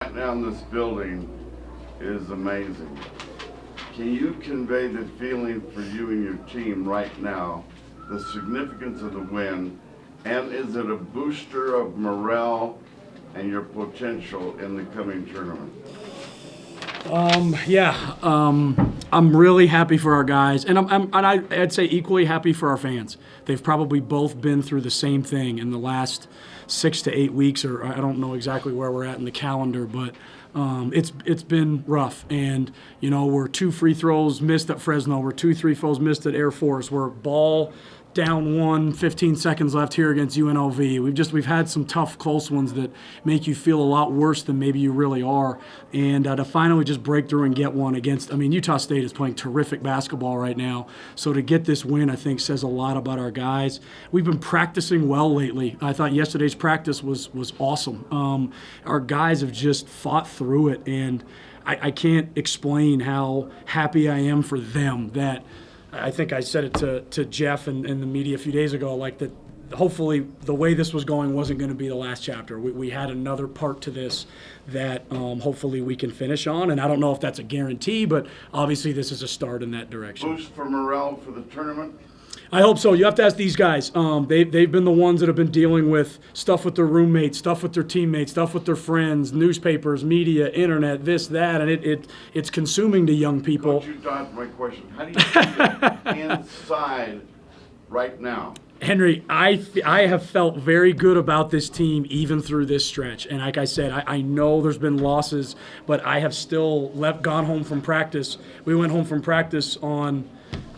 Right now in this building is amazing. Can you convey the feeling for you and your team right now, the significance of the win, and is it a booster of morale and your potential in the coming tournament? I'm really happy for our guys, and I'd say equally happy for our fans. They've probably both been through the same thing in the last 6 to 8 weeks, or I don't know exactly where we're at in the calendar, but it's been rough. And we're 2 free throws missed at Fresno, we're 2 free throws missed at Air Force, we're ball down 15 seconds left here against UNLV. We've had some tough, close ones that make you feel a lot worse than maybe you really are. And to finally just break through and get one against, Utah State is playing terrific basketball right now. So to get this win, I think, says a lot about our guys. We've been practicing well lately. I thought yesterday's practice was awesome. Our guys have just fought through it, and I can't explain how happy I am for them. That I think I said it to Jeff and the media a few days ago, like that hopefully the way this was going wasn't going to be the last chapter. We had another part to this that hopefully we can finish on, and I don't know if that's a guarantee, but obviously this is a start in that direction. Boost for morale for the tournament? I hope so. You have to ask these guys. They've been the ones that have been dealing with stuff with their roommates, stuff with their teammates, stuff with their friends, newspapers, media, internet, this, that, and it's consuming to young people. Coach, you dodged my question. How do you feel inside right now? Henry, I have felt very good about this team even through this stretch. And like I said, I know there's been losses, but I have still gone home from practice. We went home from practice on,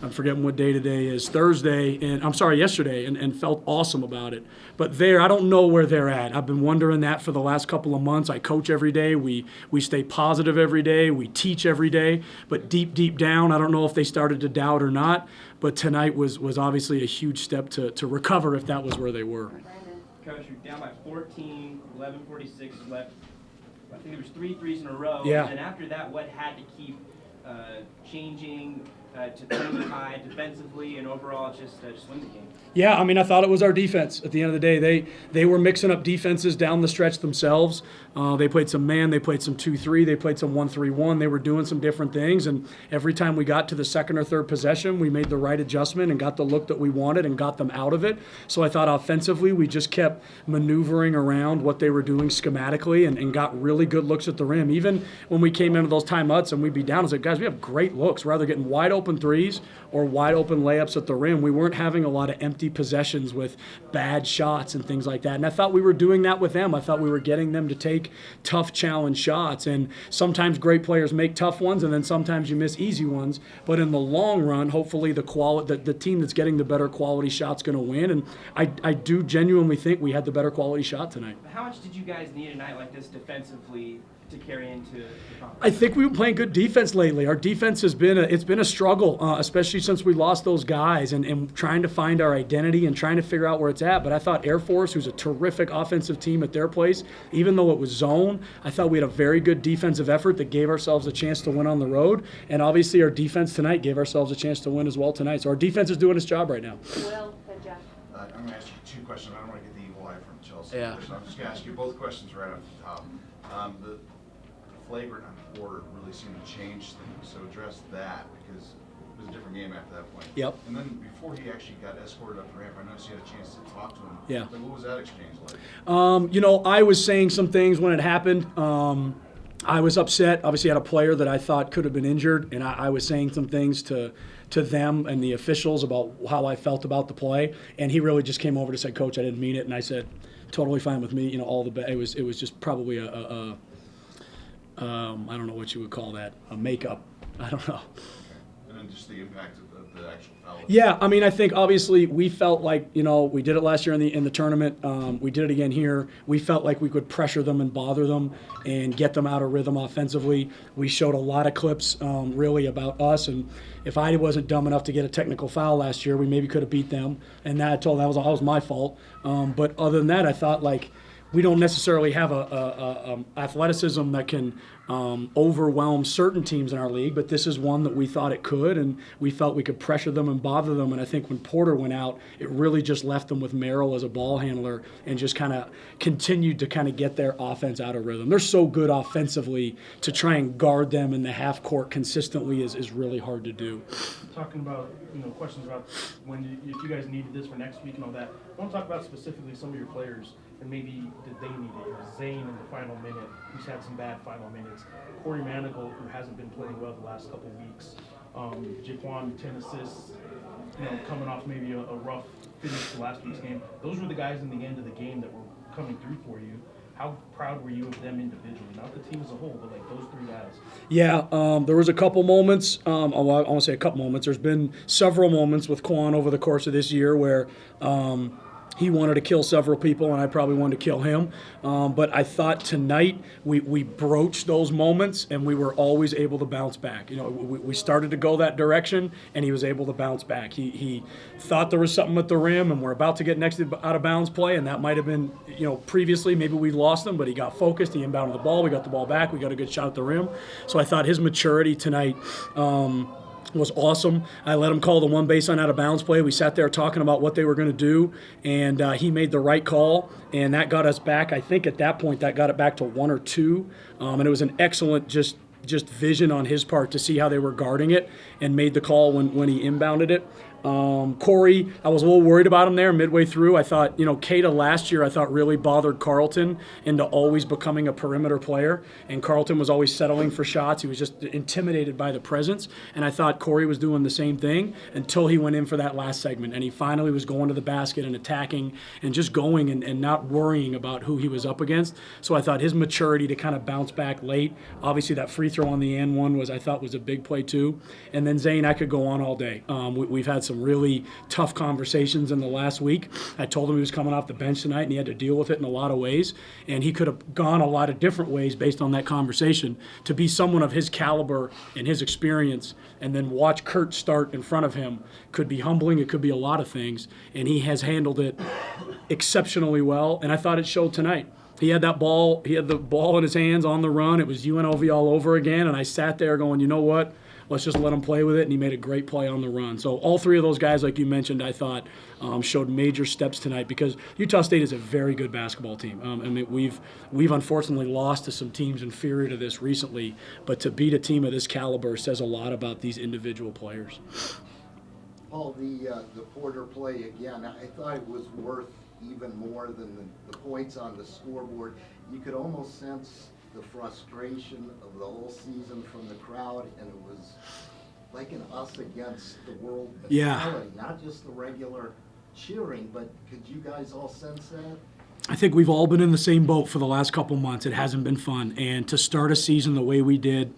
I'm forgetting what day today is, yesterday, and felt awesome about it. But I don't know where they're at. I've been wondering that for the last couple of months. I coach every day. We stay positive every day. We teach every day. But deep down, I don't know if they started to doubt or not. But tonight was obviously a huge step to recover if that was where they were. Coach, you're down by 14, 11:46 left. I think there was 3 threes in a row. Yeah. And then after that, what had to keep changing to turn the tide defensively and overall just win the game? Yeah, I thought it was our defense. At the end of the day, they were mixing up defenses down the stretch themselves. They played some man, they played some 2-3, they played some 1-3-1. They were doing some different things, and every time we got to the second or third possession, we made the right adjustment and got the look that we wanted and got them out of it. So I thought offensively, we just kept maneuvering around what they were doing schematically and got really good looks at the rim. Even when we came into those timeouts and we'd be down, I was like, guys, we have great looks. We're either getting wide open threes or wide open layups at the rim. We weren't having a lot of empty possessions with bad shots and things like that. And I thought we were doing that with them. I thought we were getting them to take tough challenge shots. And sometimes great players make tough ones, and then sometimes you miss easy ones. But in the long run, hopefully the team that's getting the better quality shot's going to win. And I do genuinely think we had the better quality shot tonight. How much did you guys need a night like this defensively to carry into the conference? I think we've been playing good defense lately. Our defense has been a struggle, especially since we lost those guys and trying to find our identity and trying to figure out where it's at. But I thought Air Force, who's a terrific offensive team at their place, even though it was zone, I thought we had a very good defensive effort that gave ourselves a chance to win on the road. And obviously our defense tonight gave ourselves a chance to win as well tonight. So our defense is doing its job right now. Will and Jeff. I'm going to ask you 2 questions. I don't want to get the evil eye from Chelsea. Yeah. So I'm just going to ask you both questions right off the top. The flagrant on Porter really seemed to change things, so address that because it was a different game after that point. Yep. And then before he actually got escorted up the ramp, I noticed you had a chance to talk to him. Yeah. Like, what was that exchange like? I was saying some things when it happened. I was upset. Obviously, I had a player that I thought could have been injured, and I was saying some things to them and the officials about how I felt about the play. And he really just came over to say, "Coach, I didn't mean it." And I said, "Totally fine with me." It was just probably I don't know what you would call that, a makeup. I don't know. And then just the impact of the actual foul. Yeah, I think obviously we felt like, we did it last year in the tournament. We did it again here. We felt like we could pressure them and bother them and get them out of rhythm offensively. We showed a lot of clips really about us, and if I wasn't dumb enough to get a technical foul last year, we maybe could have beat them, and that was my fault. But other than that, I thought like we don't necessarily have a athleticism that can overwhelm certain teams in our league, but this is one that we thought it could, and we felt we could pressure them and bother them. And I think when Porter went out, it really just left them with Merrill as a ball handler and just kind of continued to kind of get their offense out of rhythm. They're so good offensively, to try and guard them in the half court consistently is really hard to do. Talking about, questions about if you guys needed this for next week and all that. I want to talk about specifically some of your players and maybe did they need it. Zane in the final minute, who's had some bad final minutes. Corey Manigault, who hasn't been playing well the last couple of weeks. Jaquan, 10 assists, coming off maybe a rough finish to last week's game. Those were the guys in the end of the game that were coming through for you. How proud were you of them individually? Not the team as a whole, but like those three guys. Yeah, there was a couple moments. I want to say a couple moments. There's been several moments with Quan over the course of this year where he wanted to kill several people, and I probably wanted to kill him. But I thought tonight we broached those moments, and we were always able to bounce back. We started to go that direction, and he was able to bounce back. He thought there was something at the rim, and we're about to get next to out of bounds play, and that might have been, previously maybe we lost him, but he got focused. He inbounded the ball. We got the ball back. We got a good shot at the rim. So I thought his maturity tonight was awesome. I let him call the one baseline out of bounds play. We sat there talking about what they were going to do, and he made the right call, and that got us back. I think at that point that got it back to 1 or 2, and it was an excellent just vision on his part to see how they were guarding it and made the call when he inbounded it. Corey, I was a little worried about him there midway through. I thought, Keita last year I thought really bothered Carlton into always becoming a perimeter player, and Carlton was always settling for shots. He was just intimidated by the presence, and I thought Corey was doing the same thing until he went in for that last segment, and he finally was going to the basket and attacking and just going and not worrying about who he was up against. So I thought his maturity to kind of bounce back late. Obviously that free throw on the and one was a big play too. And then Zane, I could go on all day. We've had some really tough conversations in the last week. I told him he was coming off the bench tonight and he had to deal with it in a lot of ways, and he could have gone a lot of different ways based on that conversation. To be someone of his caliber and his experience and then watch Kurt start in front of him could be humbling. It could be a lot of things, and he has handled it exceptionally well, and I thought it showed tonight. He had the ball in his hands on the run. It was UNLV all over again, and I sat there going, you know what? Let's just let him play with it, and he made a great play on the run. So all three of those guys, like you mentioned, I thought showed major steps tonight, because Utah State is a very good basketball team. We've unfortunately lost to some teams inferior to this recently, but to beat a team of this caliber says a lot about these individual players. Paul, the Porter play again, I thought it was worth even more than the points on the scoreboard. You could almost sense the frustration of the whole season from the crowd, and it was like an us against the world mentality, not just the regular cheering, but could you guys all sense that? I think we've all been in the same boat for the last couple months. It hasn't been fun, and to start a season the way we did,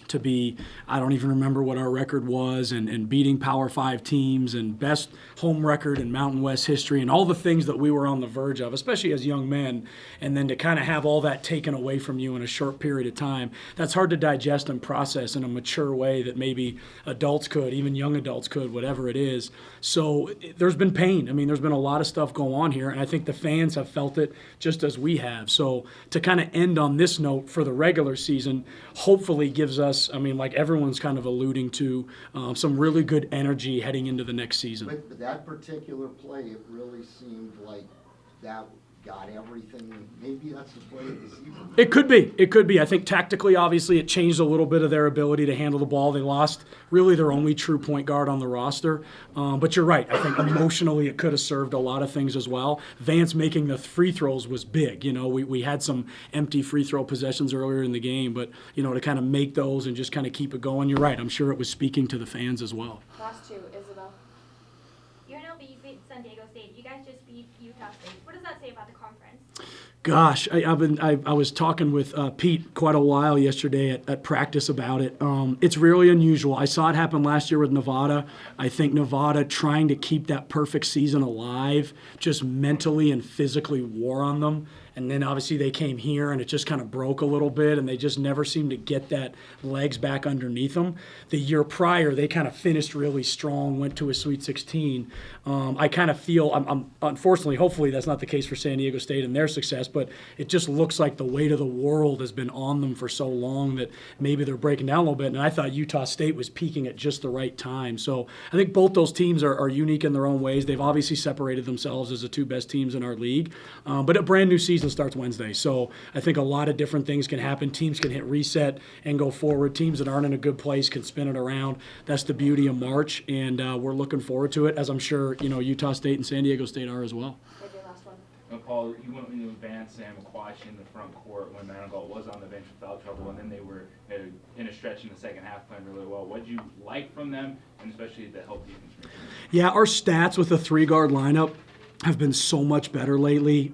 to be, I don't even remember what our record was, and beating Power 5 teams and best home record in Mountain West history and all the things that we were on the verge of, especially as young men, and then to kind of have all that taken away from you in a short period of time, that's hard to digest and process in a mature way that maybe adults could, even young adults could, whatever it is. So there's been pain. There's been a lot of stuff go on here, and I think the fans have felt it just as we have. So to kind of end on this note for the regular season hopefully gives us, like everyone's kind of alluding to, some really good energy heading into the next season. But that particular play, it really seemed like that got everything. Maybe that's the play of the season. It could be. I think tactically, obviously, it changed a little bit of their ability to handle the ball. They lost really their only true point guard on the roster. But you're right. I think emotionally it could have served a lot of things as well. Vance making the free throws was big. We had some empty free throw possessions earlier in the game, but, to kind of make those and just kind of keep it going, you're right. I'm sure it was speaking to the fans as well. Last two, Isabel. UNLV beat San Diego State. You guys just beat Utah State. What does that say about the conference? Gosh, I was talking with Pete quite a while yesterday at practice about it. It's really unusual. I saw it happen last year with Nevada. I think Nevada trying to keep that perfect season alive just mentally and physically wore on them. and then obviously they came here and it just kind of broke a little bit, and they just never seemed to get that legs back underneath them. The year prior, they kind of finished really strong, went to a Sweet 16. I kind of feel, I'm unfortunately, hopefully that's not the case for San Diego State and their success, but it just looks like the weight of the world has been on them for so long that maybe they're breaking down a little bit. And I thought Utah State was peaking at just the right time. So I think both those teams are unique in their own ways. They've obviously separated themselves as the two best teams in our league. But a brand new season starts Wednesday. So I think a lot of different things can happen. Teams can hit reset and go forward. Teams that aren't in a good place can spin it around. That's the beauty of March, and we're looking forward to it, as I'm sure Utah State and San Diego State are as well. Okay, last one. Paul, you went into advance Sam McQuatch in the front court when Manigault was on the bench with foul trouble, and then they were in a stretch in the second half playing really well. What did you like from them, and especially the help defense? Yeah, our stats with the three-guard lineup have been so much better lately.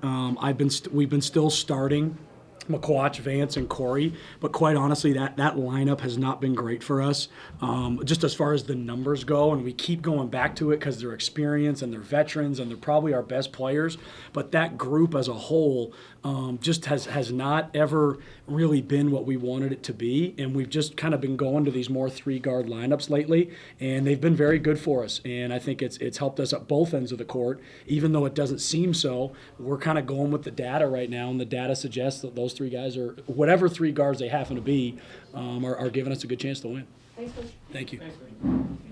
We've been still starting McQuatch, Vance, and Corey, but quite honestly, that lineup has not been great for us, just as far as the numbers go, and we keep going back to it because they're experienced and they're veterans and they're probably our best players, but that group as a whole just has not ever really been what we wanted it to be, and we've just kind of been going to these more three-guard lineups lately, and they've been very good for us, and I think it's helped us at both ends of the court, even though it doesn't seem so. We're kind of going with the data right now, and the data suggests that those three guys, or whatever three guards they happen to be, are giving us a good chance to win. Thanks, Coach. Thank you. Thanks, Coach.